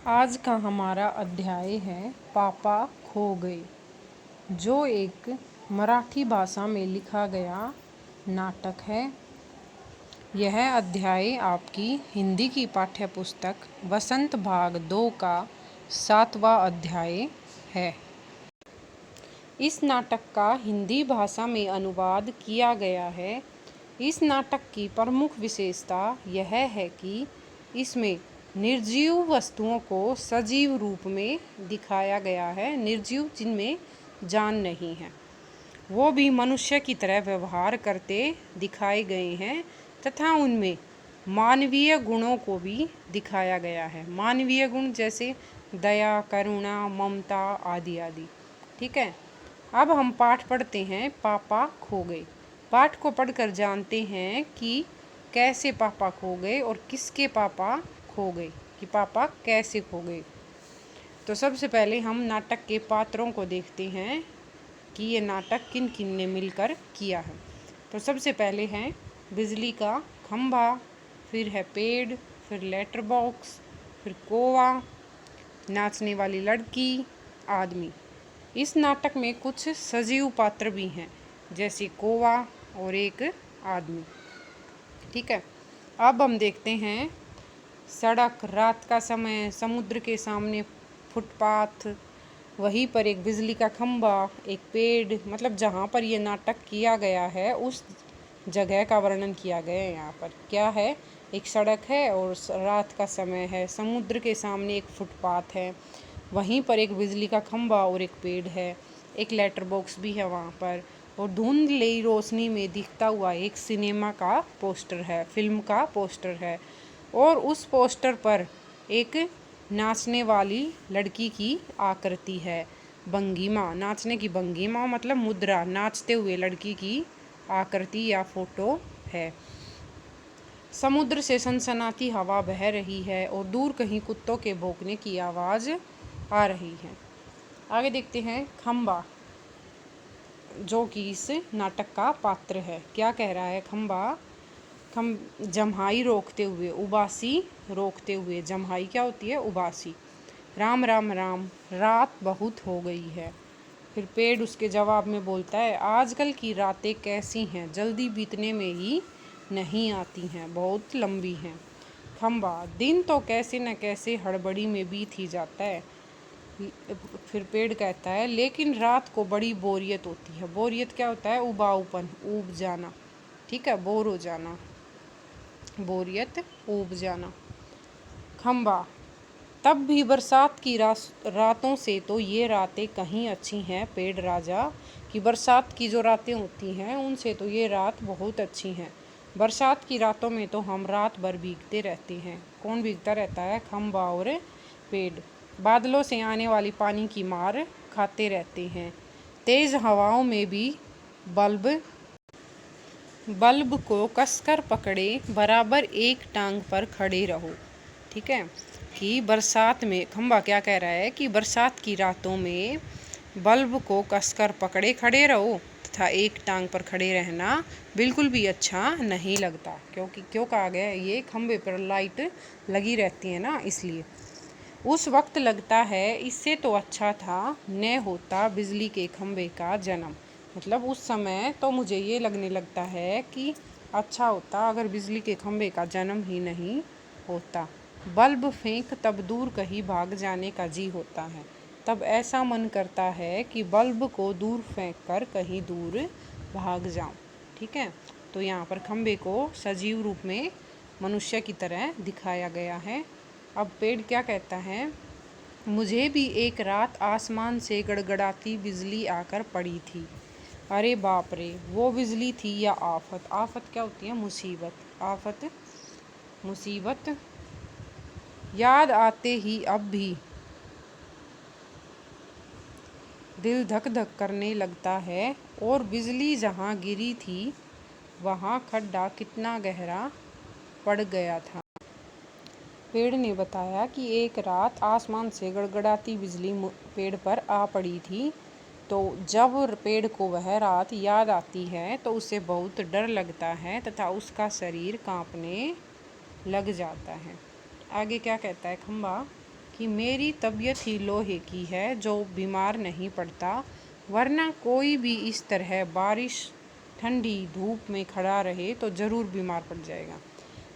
आज का हमारा अध्याय है पापा खो गए, जो एक मराठी भाषा में लिखा गया नाटक है। यह अध्याय आपकी हिंदी की पाठ्यपुस्तक वसंत भाग 2 का 7वां अध्याय है। इस नाटक का हिंदी भाषा में अनुवाद किया गया है। इस नाटक की प्रमुख विशेषता यह है कि इसमें निर्जीव वस्तुओं को सजीव रूप में दिखाया गया है। निर्जीव जिनमें जान नहीं है, वो भी मनुष्य की तरह व्यवहार करते दिखाए गए हैं तथा उनमें मानवीय गुणों को भी दिखाया गया है। मानवीय गुण जैसे दया, करुणा, ममता आदि आदि। ठीक है, अब हम पाठ पढ़ते हैं। पापा खो गए। पाठ को पढ़कर जानते हैं कि कैसे पापा खो गए और किसके पापा खो गए, कि पापा कैसे खो गए। तो सबसे पहले हम नाटक के पात्रों को देखते हैं कि ये नाटक किन किन ने मिलकर किया है। तो सबसे पहले है बिजली का खंभा, फिर है पेड़, फिर लेटर बॉक्स, फिर कौवा, नाचने वाली लड़की, आदमी। इस नाटक में कुछ सजीव पात्र भी हैं, जैसे कौवा और एक आदमी। ठीक है, अब हम देखते हैं सड़क, रात का समय, समुद्र के सामने फुटपाथ, वहीं पर एक बिजली का खंभा, एक पेड़। मतलब जहाँ पर ये नाटक किया गया है उस जगह का वर्णन किया गया है। यहाँ पर क्या है, एक सड़क है और रात का समय है, समुद्र के सामने एक फुटपाथ है, वहीं पर एक बिजली का खंभा और एक पेड़ है, एक लेटर बॉक्स भी है वहाँ पर, और धुंधली रोशनी में दिखता हुआ एक सिनेमा का पोस्टर है, फिल्म का पोस्टर है, और उस पोस्टर पर एक नाचने वाली लड़की की आकृति है। भंगिमा, नाचने की भंगिमा मतलब मुद्रा, नाचते हुए लड़की की आकृति या फोटो है। समुद्र से सनसनाती हवा बह रही है और दूर कहीं कुत्तों के भौंकने की आवाज़ आ रही है। आगे देखते हैं खंबा, जो कि इस नाटक का पात्र है। क्या कह रहा है खंबा? जम्हाई रोकते हुए, उबासी रोकते हुए। जम्हाई क्या होती है? उबासी। राम राम राम, रात बहुत हो गई है। फिर पेड़ उसके जवाब में बोलता है, आजकल की रातें कैसी हैं, जल्दी बीतने में ही नहीं आती हैं, बहुत लंबी हैं। खंबा, दिन तो कैसे न कैसे हड़बड़ी में बीत ही जाता है। फिर पेड़ कहता है, लेकिन रात को बड़ी बोरियत होती है। बोरियत क्या होता है? उबाऊपन, ऊब जाना। ठीक है, बोर हो जाना, बोरियत, ऊब जाना। खंबा, तब भी बरसात की रातों से तो ये रातें कहीं अच्छी हैं पेड़ राजा, कि बरसात की जो रातें होती हैं उनसे तो ये रात बहुत अच्छी हैं। बरसात की रातों में तो हम रात भर भीगते रहते हैं। कौन भीगता रहता है? खंबा और पेड़। बादलों से आने वाली पानी की मार खाते रहते हैं। तेज़ हवाओं में भी बल्ब को कसकर पकड़े, बराबर एक टांग पर खड़े रहो। ठीक है, कि बरसात में, खंबा क्या कह रहा है कि बरसात की रातों में बल्ब को कसकर पकड़े खड़े रहो तथा एक टांग पर खड़े रहना बिल्कुल भी अच्छा नहीं लगता। क्योंकि क्यों कहा गया है? ये खंबे पर लाइट लगी रहती है ना, इसलिए। उस वक्त लगता है इससे तो अच्छा था न होता बिजली के खंबे का जन्म। मतलब उस समय तो मुझे ये लगने लगता है कि अच्छा होता अगर बिजली के खंबे का जन्म ही नहीं होता। बल्ब फेंक तब दूर कहीं भाग जाने का जी होता है। तब ऐसा मन करता है कि बल्ब को दूर फेंक कर कहीं दूर भाग जाऊं। ठीक है, तो यहाँ पर खंबे को सजीव रूप में मनुष्य की तरह दिखाया गया है। अब पेड़ क्या कहता है? मुझे भी एक रात आसमान से गड़गड़ाती बिजली आकर पड़ी थी। अरे बाप रे, वो बिजली थी या आफत? आफत क्या होती है? मुसीबत। आफत, मुसीबत। याद आते ही अब भी दिल धक धक करने लगता है। और बिजली जहाँ गिरी थी वहाँ खड्डा कितना गहरा पड़ गया था। पेड़ ने बताया कि एक रात आसमान से गड़गड़ाती बिजली पेड़ पर आ पड़ी थी। तो जब पेड़ को वह रात याद आती है तो उसे बहुत डर लगता है तथा उसका शरीर कांपने लग जाता है। आगे क्या कहता है खंबा? कि मेरी तबीयत ही लोहे की है जो बीमार नहीं पड़ता, वरना कोई भी इस तरह बारिश ठंडी धूप में खड़ा रहे तो ज़रूर बीमार पड़ जाएगा।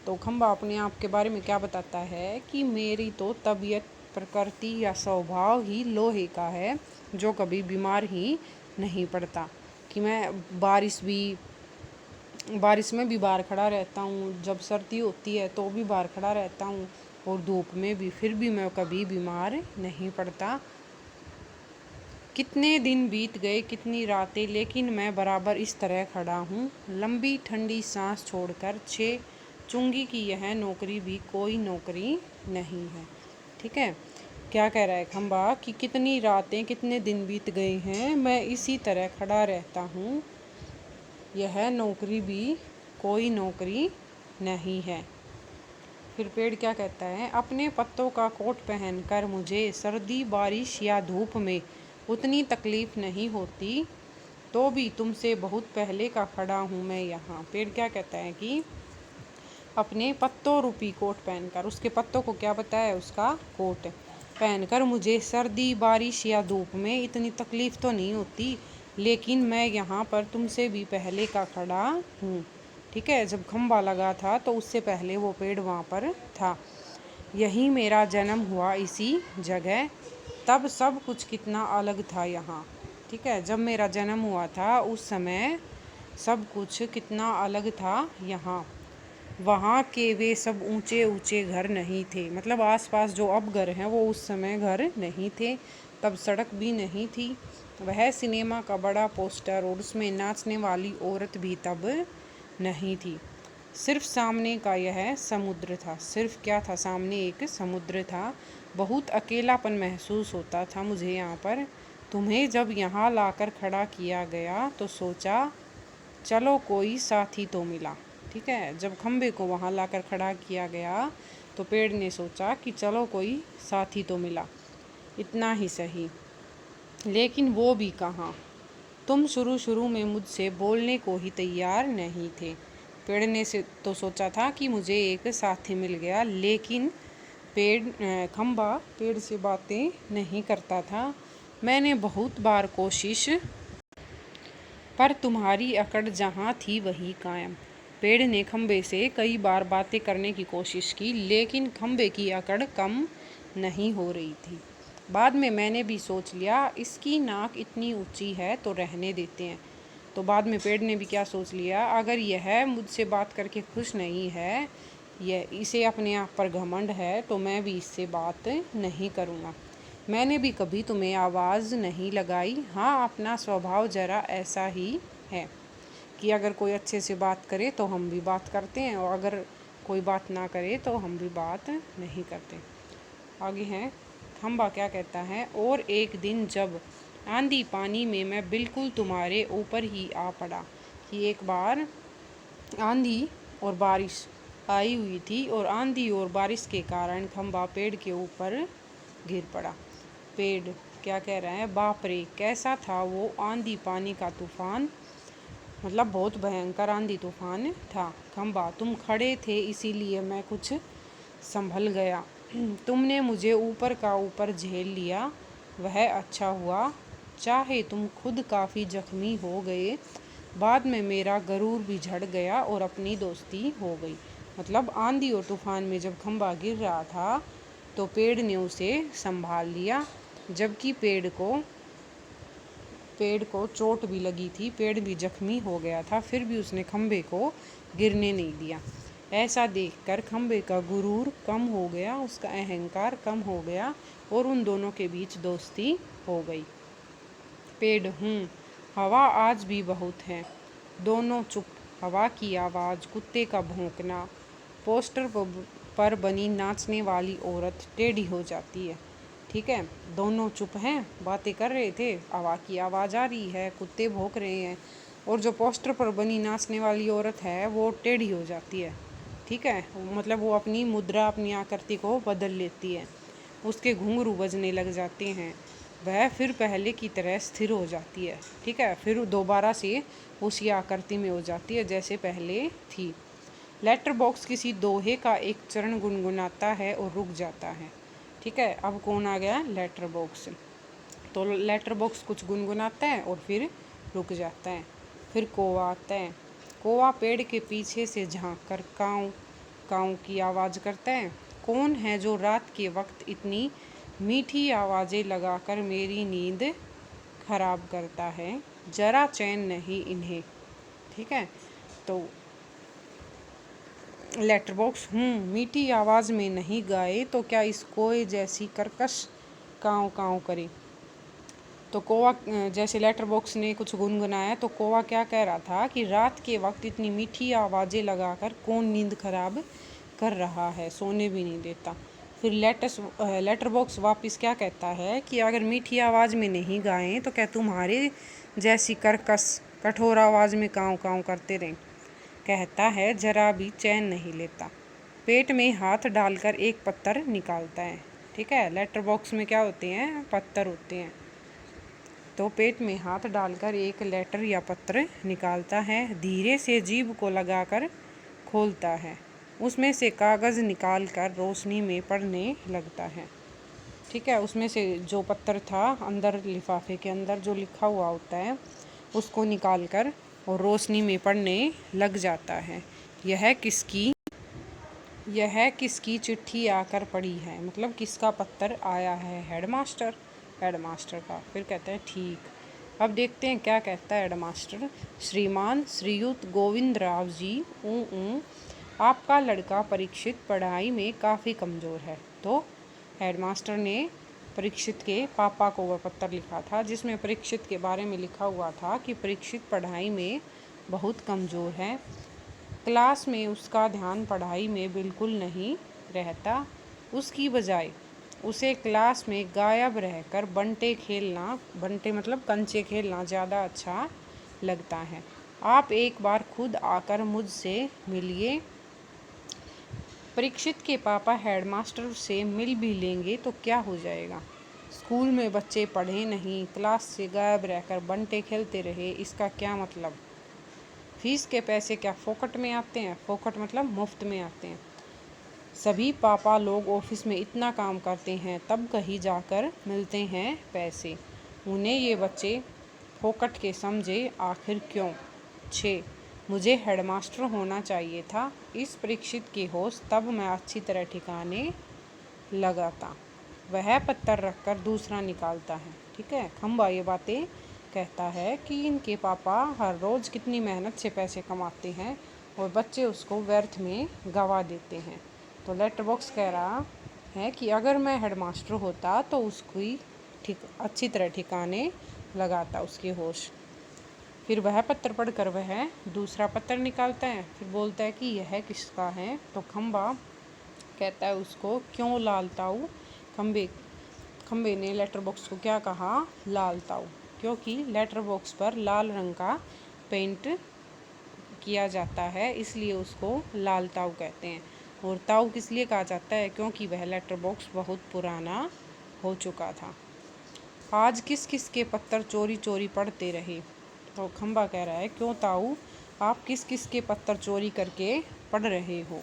तो खंबा अपने आप के बारे में क्या बताता है कि मेरी तो तबीयत, प्रकृति या स्वभाव ही लोहे का है जो कभी बीमार ही नहीं पड़ता, कि मैं बारिश में भी बाहर खड़ा रहता हूँ, जब सर्दी होती है तो भी बाहर खड़ा रहता हूँ, और धूप में भी, फिर भी मैं कभी बीमार नहीं पड़ता। कितने दिन बीत गए, कितनी रातें, लेकिन मैं बराबर इस तरह खड़ा हूँ, लंबी ठंडी सांस छोड़कर चुंगी की यह नौकरी भी कोई नौकरी नहीं है। ठीक है, क्या कह रहा है खंबा कि कितनी रातें, कितने दिन बीत गए हैं, मैं इसी तरह खड़ा रहता हूँ, यह नौकरी भी कोई नौकरी नहीं है। फिर पेड़ क्या कहता है, अपने पत्तों का कोट पहनकर मुझे सर्दी, बारिश या धूप में उतनी तकलीफ नहीं होती, तो भी तुमसे बहुत पहले का खड़ा हूँ मैं यहाँ। पेड़ क्या कहता है कि अपने पत्तों रूपी कोट पहनकर, उसके पत्तों को क्या बताया, उसका कोट पहनकर मुझे सर्दी, बारिश या धूप में इतनी तकलीफ तो नहीं होती, लेकिन मैं यहाँ पर तुमसे भी पहले का खड़ा हूँ। ठीक है, जब खंबा लगा था तो उससे पहले वो पेड़ वहाँ पर था। यही मेरा जन्म हुआ इसी जगह, तब सब कुछ कितना अलग था यहाँ। ठीक है, जब मेरा जन्म हुआ था उस समय सब कुछ कितना अलग था यहाँ। वहाँ के वे सब ऊंचे ऊंचे घर नहीं थे, मतलब आसपास जो अब घर हैं वो उस समय घर नहीं थे, तब सड़क भी नहीं थी। वह सिनेमा का बड़ा पोस्टर और उसमें नाचने वाली औरत भी तब नहीं थी। सिर्फ सामने का यह समुद्र था। सिर्फ क्या था, सामने एक समुद्र था। बहुत अकेलापन महसूस होता था मुझे यहाँ पर। तुम्हें जब यहाँ लाकर खड़ा किया गया तो सोचा चलो कोई साथी तो मिला। ठीक है, जब खंबे को वहाँ लाकर खड़ा किया गया तो पेड़ ने सोचा कि चलो कोई साथी तो मिला, इतना ही सही। लेकिन वो भी कहाँ, तुम शुरू में मुझसे बोलने को ही तैयार नहीं थे। पेड़ ने से तो सोचा था कि मुझे एक साथी मिल गया, लेकिन खंबा पेड़ से बातें नहीं करता था। मैंने बहुत बार कोशिश, पर तुम्हारी अकड़ जहाँ थी वही कायम। पेड़ ने खंबे से कई बार बातें करने की कोशिश की, लेकिन खंबे की अकड़ कम नहीं हो रही थी। बाद में मैंने भी सोच लिया इसकी नाक इतनी ऊंची है तो रहने देते हैं। तो बाद में पेड़ ने भी क्या सोच लिया, अगर यह मुझसे बात करके खुश नहीं है, यह इसे अपने आप पर घमंड है, तो मैं भी इससे बात नहीं करूँगा। मैंने भी कभी तुम्हें आवाज़ नहीं लगाई। हाँ, अपना स्वभाव ज़रा ऐसा ही है कि अगर कोई अच्छे से बात करे तो हम भी बात करते हैं, और अगर कोई बात ना करे तो हम भी बात नहीं करते। आगे है खंबा क्या कहता है, और एक दिन जब आंधी पानी में मैं बिल्कुल तुम्हारे ऊपर ही आ पड़ा। कि एक बार आंधी और बारिश आई हुई थी, और आंधी और बारिश के कारण खंबा पेड़ के ऊपर गिर पड़ा। पेड़ क्या कह रहा है, बाप रे कैसा था वो आंधी पानी का तूफान, मतलब बहुत भयंकर आंधी तूफान था। खंबा तुम खड़े थे इसीलिए मैं कुछ संभल गया। तुमने मुझे ऊपर का ऊपर झेल लिया, वह अच्छा हुआ। चाहे तुम खुद काफ़ी जख्मी हो गए, बाद में मेरा गरूर भी झड़ गया और अपनी दोस्ती हो गई। मतलब आंधी और तूफान में जब खंबा गिर रहा था तो पेड़ ने उसे संभाल लिया, जबकि पेड़ को चोट भी लगी थी, पेड़ भी जख्मी हो गया था, फिर भी उसने खंबे को गिरने नहीं दिया। ऐसा देखकर खंबे का गुरूर कम हो गया, उसका अहंकार कम हो गया, और उन दोनों के बीच दोस्ती हो गई। पेड़ हवा आज भी बहुत है। दोनों चुप। हवा की आवाज़, कुत्ते का भौंकना, पोस्टर पर बनी नाचने वाली औरत टेढ़ी हो जाती है। ठीक है, दोनों चुप हैं, बातें कर रहे थे, हवा की आवाज़ आ रही है, कुत्ते भौंक रहे हैं, और जो पोस्टर पर बनी नाचने वाली औरत है वो टेढ़ी हो जाती है। ठीक है, मतलब वो अपनी मुद्रा, अपनी आकृति को बदल लेती है, उसके घुंघरू बजने लग जाते हैं, वह फिर पहले की तरह स्थिर हो जाती है। ठीक है, फिर दोबारा से उसी आकृति में हो जाती है जैसे पहले थी। लेटर बॉक्स किसी दोहे का एक चरण गुनगुनाता है और रुक जाता है। ठीक है, अब कौन आ गया? Letter box. तो लेटर बॉक्स कुछ गुनगुनाता है और फिर रुक जाता है। फिर कौवा आता है। कौवा पेड़ के पीछे से झांक कर काऊ काऊ की आवाज़ करता है। कौन है जो रात के वक्त इतनी मीठी आवाज़ें लगाकर मेरी नींद खराब करता है? जरा चैन नहीं इन्हें। ठीक है, तो लेटर बॉक्स मीठी आवाज़ में नहीं गाए तो क्या इस कोए जैसी कर्कश काऊ काऊ करे। तो कौवा जैसे लेटर बॉक्स ने कुछ गुनगुनाया तो कौवा क्या कह रहा था कि रात के वक्त इतनी मीठी आवाज़ें लगाकर कौन नींद खराब कर रहा है, सोने भी नहीं देता। फिर लेटर बॉक्स वापस क्या कहता है कि अगर मीठी आवाज़ में नहीं गाएं तो क्या तुम्हारे जैसी कर्कश कठोर आवाज़ में काऊ काऊ करते रहें। कहता है जरा भी चैन नहीं लेता। पेट में हाथ डालकर एक पत्थर निकालता है। ठीक है, लेटर बॉक्स में क्या होते हैं? पत्थर होते हैं। तो पेट में हाथ डालकर एक लेटर या पत्र निकालता है। धीरे से जीभ को लगाकर खोलता है। उसमें से कागज़ निकालकर रोशनी में पढ़ने लगता है। ठीक है, उसमें से जो पत्र था अंदर लिफाफे के अंदर जो लिखा हुआ होता है उसको निकालकर और रोशनी में पढ़ने लग जाता है। यह किसकी चिट्ठी आकर पड़ी है, मतलब किसका पत्र आया है? हेडमास्टर का। फिर कहते हैं ठीक। अब देखते हैं क्या कहता है हेडमास्टर। श्रीमान श्रीयुत गोविंद राव जी, आपका लड़का परीक्षित पढ़ाई में काफ़ी कमज़ोर है। तो हेडमास्टर ने परीक्षित के पापा को वह पत्र लिखा था जिसमें परीक्षित के बारे में लिखा हुआ था कि परीक्षित पढ़ाई में बहुत कमज़ोर है। क्लास में उसका ध्यान पढ़ाई में बिल्कुल नहीं रहता। उसकी बजाय उसे क्लास में गायब रहकर बंटे मतलब कंचे खेलना ज़्यादा अच्छा लगता है। आप एक बार खुद आकर मुझसे मिलिए। परीक्षित के पापा हेडमास्टर से मिल भी लेंगे तो क्या हो जाएगा? स्कूल में बच्चे पढ़े नहीं, क्लास से गायब रहकर बंटे खेलते रहे, इसका क्या मतलब? फीस के पैसे क्या फोकट में आते हैं? फोकट मतलब मुफ्त में आते हैं। सभी पापा लोग ऑफिस में इतना काम करते हैं तब कहीं जाकर मिलते हैं पैसे। उन्हें ये बच्चे फोकट के समझे आखिर क्यों? 6 मुझे हेडमास्टर होना चाहिए था। इस परीक्षित के होश तब मैं अच्छी तरह ठिकाने लगाता। वह पत्थर रखकर दूसरा निकालता है। ठीक है, खंबा ये बातें कहता है कि इनके पापा हर रोज़ कितनी मेहनत से पैसे कमाते हैं और बच्चे उसको व्यर्थ में गवा देते हैं। तो लेटर बॉक्स कह रहा है कि अगर मैं हेडमास्टर होता तो उसकी अच्छी तरह ठिकाने लगाता उसके होश। फिर वह पत्र पढ़कर वह दूसरा पत्र निकालता है। फिर बोलता है कि यह किसका है? तो खंबा कहता है उसको, क्यों लाल ताऊ? खंबे ने लेटर बॉक्स को क्या कहा? लाल ताऊ। क्योंकि लेटर बॉक्स पर लाल रंग का पेंट किया जाता है इसलिए उसको लाल ताऊ कहते हैं। और ताऊ किस लिए कहा जाता है? क्योंकि वह लेटर बॉक्स बहुत पुराना हो चुका था। आज किस किस के पत्तर चोरी चोरी पढ़ते रहे? तो खंबा कह रहा है, क्यों ताऊ, आप किस किस के पत्तर चोरी करके पढ़ रहे हो?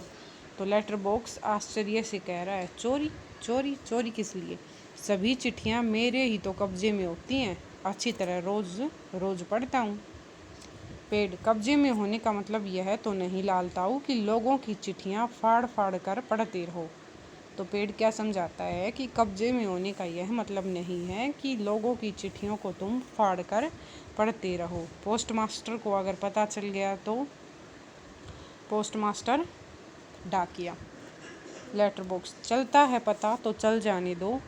तो लेटर बॉक्स आश्चर्य से कह रहा है, चोरी चोरी चोरी किस लिए? सभी चिट्ठियाँ मेरे ही तो कब्जे में होती हैं, अच्छी तरह रोज़ रोज़ पढ़ता हूँ। पेड़ कब्जे में होने का मतलब यह तो नहीं लाल ताऊ कि लोगों की चिट्ठियाँ फाड़ फाड़ कर पढ़ते रहो। तो पेड़ क्या समझाता है कि कब्जे में होने का यह मतलब नहीं है कि लोगों की चिट्ठियों को तुम फाड़ कर पढ़ते रहो। पोस्टमास्टर को अगर पता चल गया तो पोस्टमास्टर डाकिया। लेटर बॉक्स चलता है पता तो चल जाने दो,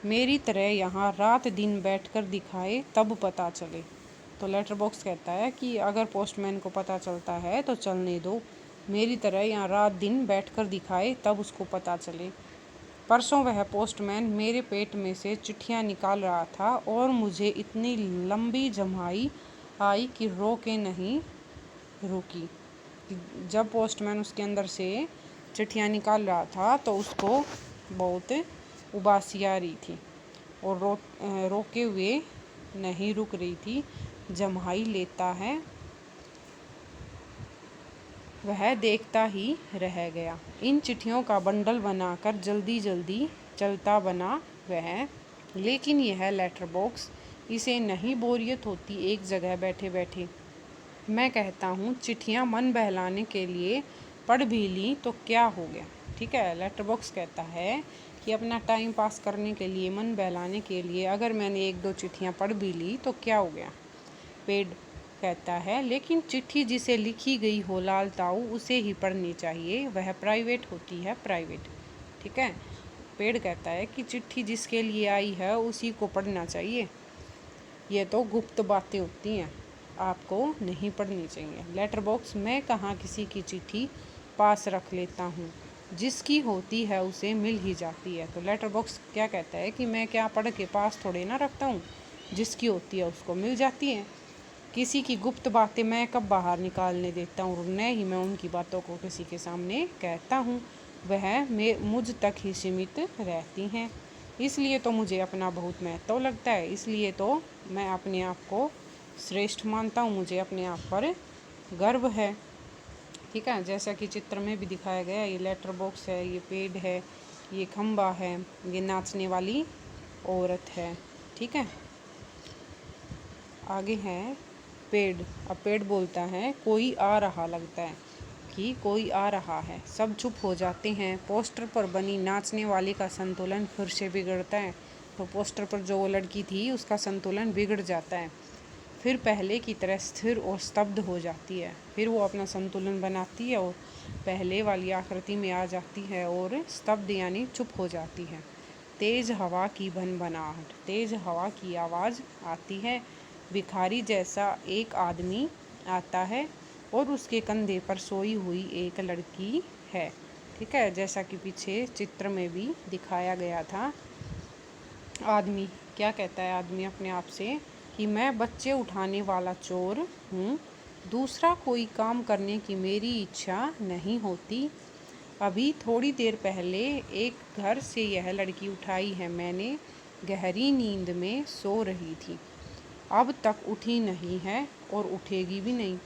मेरी तरह यहाँ रात दिन बैठकर दिखाए तब पता चले। तो लेटर बॉक्स कहता है कि अगर पोस्टमैन को पता चलता है तो चलने दो, मेरी तरह यहाँ रात दिन बैठकर दिखाए तब उसको पता चले। परसों वह पोस्टमैन मेरे पेट में से चिट्ठियाँ निकाल रहा था और मुझे इतनी लंबी जम्हाई आई कि रो के नहीं रुकी। जब पोस्टमैन उसके अंदर से चिट्ठियाँ निकाल रहा था तो उसको बहुत उबासी आ रही थी और रोके हुए नहीं रुक रही थी, जम्हाई लेता है वह देखता ही रह गया। इन चिट्ठियों का बंडल बनाकर जल्दी जल्दी चलता बना वह। लेकिन यह लेटर बॉक्स, इसे नहीं बोरियत होती एक जगह बैठे बैठे। मैं कहता हूँ चिट्ठियाँ मन बहलाने के लिए पढ़ भी ली तो क्या हो गया। ठीक है, लेटर बॉक्स कहता है कि अपना टाइम पास करने के लिए, मन बहलाने के लिए अगर मैंने 1-2 चिट्ठियाँ पढ़ भी ली तो क्या हो गया। पेड़ कहता है लेकिन चिट्ठी जिसे लिखी गई हो लाल ताऊ उसे ही पढ़नी चाहिए, वह प्राइवेट होती है, प्राइवेट। ठीक है, पेड़ कहता है कि चिट्ठी जिसके लिए आई है उसी को पढ़ना चाहिए, ये तो गुप्त बातें होती हैं, आपको नहीं पढ़नी चाहिए। लेटर बॉक्स, मैं कहाँ किसी की चिट्ठी पास रख लेता हूँ, जिसकी होती है उसे मिल ही जाती है। तो लेटर बॉक्स क्या कहता है कि मैं क्या पढ़ के पास थोड़े ना रखता हूँ, जिसकी होती है उसको मिल जाती है। किसी की गुप्त बातें मैं कब बाहर निकालने देता हूँ, न ही मैं उनकी बातों को किसी के सामने कहता हूँ, वह मुझ तक ही सीमित रहती हैं। इसलिए तो मुझे अपना बहुत महत्व लगता है, इसलिए तो मैं अपने आप को श्रेष्ठ मानता हूँ, मुझे अपने आप पर गर्व है। ठीक है, जैसा कि चित्र में भी दिखाया गया, ये लेटर बॉक्स है, ये पेड़ है, ये खंबा है, ये नाचने वाली औरत है। ठीक है, आगे है पेड़। अब पेड़ बोलता है कोई आ रहा, लगता है कि कोई आ रहा है। सब चुप हो जाते हैं। पोस्टर पर बनी नाचने वाली का संतुलन फिर से बिगड़ता है। तो पोस्टर पर जो वो लड़की थी उसका संतुलन बिगड़ जाता है, फिर पहले की तरह स्थिर और स्तब्ध हो जाती है। फिर वो अपना संतुलन बनाती है और पहले वाली आकृति में आ जाती है और स्तब्ध यानी चुप हो जाती है। तेज हवा की भनभनाहट, तेज हवा की आवाज़ आती है। भिखारी जैसा एक आदमी आता है और उसके कंधे पर सोई हुई एक लड़की है। ठीक है, जैसा कि पीछे चित्र में भी दिखाया गया था। आदमी क्या कहता है, आदमी अपने आप से कि मैं बच्चे उठाने वाला चोर हूँ, दूसरा कोई काम करने की मेरी इच्छा नहीं होती। अभी थोड़ी देर पहले एक घर से यह लड़की उठाई है मैंने, गहरी नींद में सो रही थी, अब तक उठी नहीं है और उठेगी भी नहीं।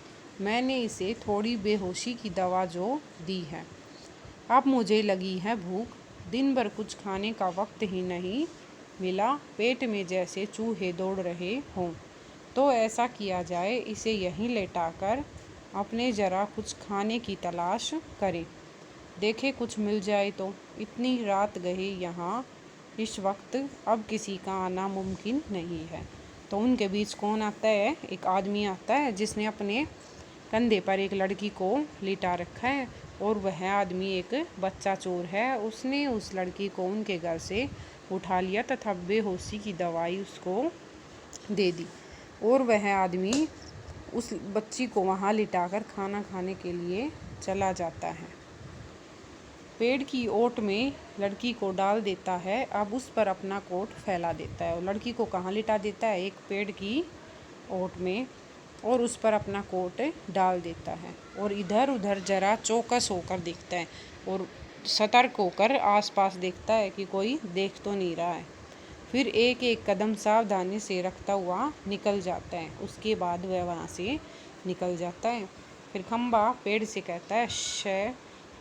मैंने इसे थोड़ी बेहोशी की दवा जो दी है। अब मुझे लगी है भूख, दिन भर कुछ खाने का वक्त ही नहीं मिला, पेट में जैसे चूहे दौड़ रहे हों। तो ऐसा किया जाए, इसे यहीं लेटाकर अपने ज़रा कुछ खाने की तलाश करें, देखे कुछ मिल जाए तो। इतनी रात गए यहाँ, इस वक्त अब किसी का आना मुमकिन नहीं है। तो उनके बीच कौन आता है, एक आदमी आता है जिसने अपने कंधे पर एक लड़की को लिटा रखा है और वह आदमी एक बच्चा चोर है। उसने उस लड़की को उनके घर से उठा लिया तथा बेहोशी की दवाई उसको दे दी और वह आदमी उस बच्ची को वहाँ लिटाकर खाना खाने के लिए चला जाता है। पेड़ की ओट में लड़की को डाल देता है, अब उस पर अपना कोट फैला देता है। और लड़की को कहाँ लिटा देता है, एक पेड़ की ओट में, और उस पर अपना कोट डाल देता है और इधर उधर जरा चौकस होकर देखता है और सतर्क होकर आसपास देखता है कि कोई देख तो नहीं रहा है। फिर एक एक कदम सावधानी से रखता हुआ निकल जाता है। उसके बाद वह वहाँ से निकल जाता है। फिर खंबा पेड़ से कहता है शय,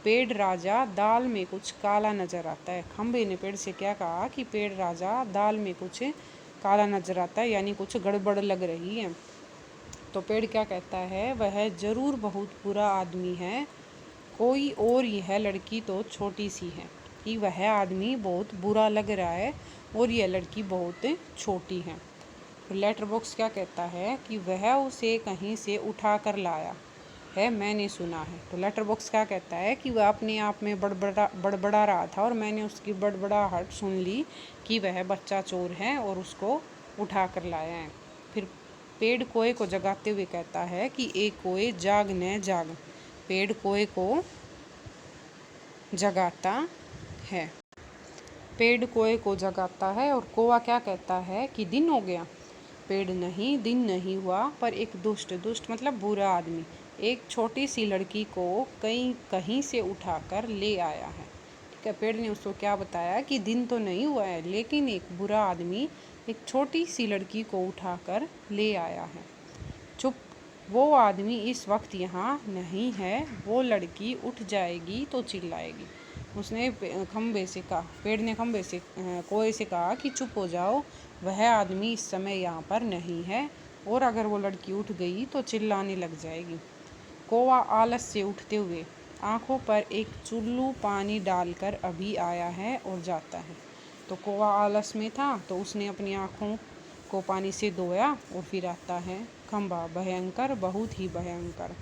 पेड़ राजा, दाल में कुछ काला नजर आता है। खंबे ने पेड़ से क्या कहा कि पेड़ राजा, दाल में कुछ काला नजर आता है, यानी कुछ गड़बड़ लग रही है। तो पेड़ क्या कहता है, वह जरूर बहुत बुरा आदमी है कोई, और यह लड़की तो छोटी सी है, कि वह आदमी बहुत बुरा लग रहा है और यह लड़की बहुत छोटी है। तो लेटर बॉक्स क्या कहता है कि वह उसे कहीं से उठा कर लाया है, मैंने सुना है। तो लेटर बॉक्स क्या कहता है कि वह अपने आप में बड़बड़ा रहा था और मैंने उसकी बड़बड़ाहट सुन ली कि वह बच्चा चोर है और उसको उठा कर लाया है। फिर पेड़ कोए को जगाते हुए कहता है कि एक कोए जाग न जाग। पेड़ कोए को जगाता है, पेड़ कोए को जगाता है और कोआ क्या कहता है कि दिन हो गया। पेड़ नहीं, दिन नहीं हुआ, पर एक दुष्ट मतलब बुरा आदमी एक छोटी सी लड़की को कहीं से उठाकर ले आया है। ठीक है, पेड़ ने उसको क्या बताया कि दिन तो नहीं हुआ है, लेकिन एक बुरा आदमी एक छोटी सी लड़की को उठाकर ले आया है। चुप, वो आदमी इस वक्त यहाँ नहीं है, वो लड़की उठ जाएगी तो चिल्लाएगी। उसने खम्बे से कहा, पेड़ ने खम्बे से कोए से कहा कि चुप हो जाओ, वह आदमी इस समय यहाँ पर नहीं है, और अगर वो लड़की उठ गई तो चिल्लाने लग जाएगी। कौवा आलस से उठते हुए आँखों पर एक चुल्लू पानी डालकर अभी आया है और जाता है। तो कौवा आलस में था, तो उसने अपनी आँखों को पानी से धोया और फिर आता है। खम्बा, भयंकर, बहुत ही भयंकर।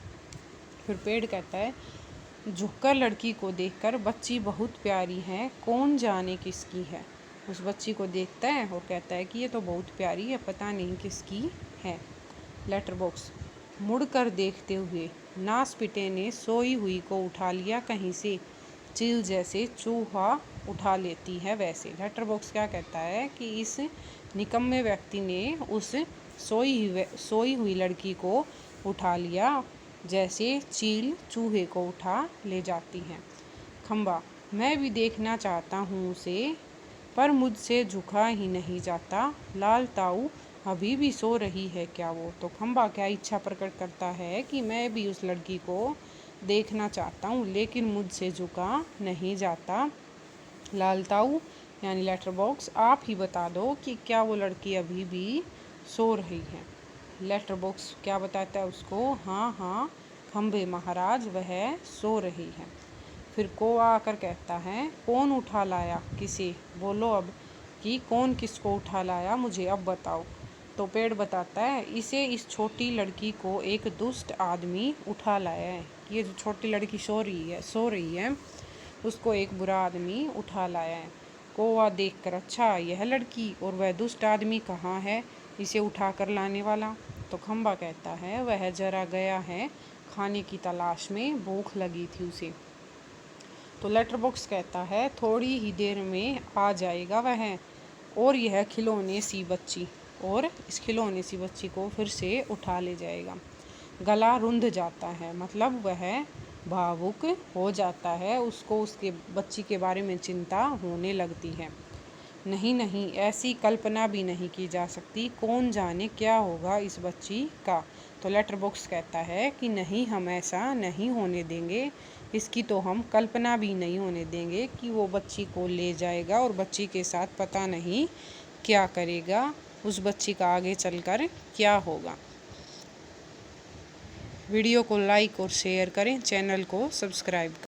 फिर पेड़ कहता है, झुककर लड़की को देखकर, बच्ची बहुत प्यारी है, कौन जाने किसकी है। उस बच्ची को देखता है और कहता है कि ये तो बहुत प्यारी है, पता नहीं किसकी है। लेटर बॉक्स, मुड़कर देखते हुए नासपिटे ने सोई हुई को उठा लिया कहीं से, चील जैसे चूहा उठा लेती है वैसे। लेटर बॉक्स क्या कहता है कि इस निकम्मे व्यक्ति ने उस सोई हुई लड़की को उठा लिया जैसे चील चूहे को उठा ले जाती है। खम्बा, मैं भी देखना चाहता हूँ उसे, पर मुझसे झुका ही नहीं जाता। लाल ताऊ, अभी भी सो रही है क्या वो? तो खम्बा क्या इच्छा प्रकट करता है कि मैं भी उस लड़की को देखना चाहता हूँ, लेकिन मुझसे झुका नहीं जाता। लाल ताऊ यानी लेटर बॉक्स, आप ही बता दो कि क्या वो लड़की अभी भी सो रही है। लेटर बॉक्स क्या बताता है उसको? हाँ हाँ खम्बे महाराज, वह सो रही है। फिर कौवा आकर कहता है, कौन उठा लाया किसे? बोलो अब कि कौन किसको उठा लाया, मुझे अब बताओ। तो पेड़ बताता है, इसे, इस छोटी लड़की को एक दुष्ट आदमी उठा लाया है। ये जो छोटी लड़की सो रही है उसको एक बुरा आदमी उठा लाया है। कौवा देखकर, अच्छा यह लड़की और वह दुष्ट आदमी कहाँ है इसे उठा कर लाने वाला? तो खम्बा कहता है, वह जरा गया है खाने की तलाश में, भूख लगी थी उसे। तो लेटर बॉक्स कहता है, थोड़ी ही देर में आ जाएगा वह, और यह खिलौने सी बच्ची, और इस खिलौने सी बच्ची को फिर से उठा ले जाएगा। गला रुंध जाता है, मतलब वह भावुक हो जाता है, उसको उसके बच्ची के बारे में चिंता होने लगती है। नहीं नहीं, ऐसी कल्पना भी नहीं की जा सकती, कौन जाने क्या होगा इस बच्ची का। तो लेटर बॉक्स कहता है कि नहीं, हम ऐसा नहीं होने देंगे, इसकी तो हम कल्पना भी नहीं होने देंगे कि वो बच्ची को ले जाएगा और बच्ची के साथ पता नहीं क्या करेगा, उस बच्ची का आगे चलकर क्या होगा। वीडियो को लाइक और शेयर करें, चैनल को सब्सक्राइब करें।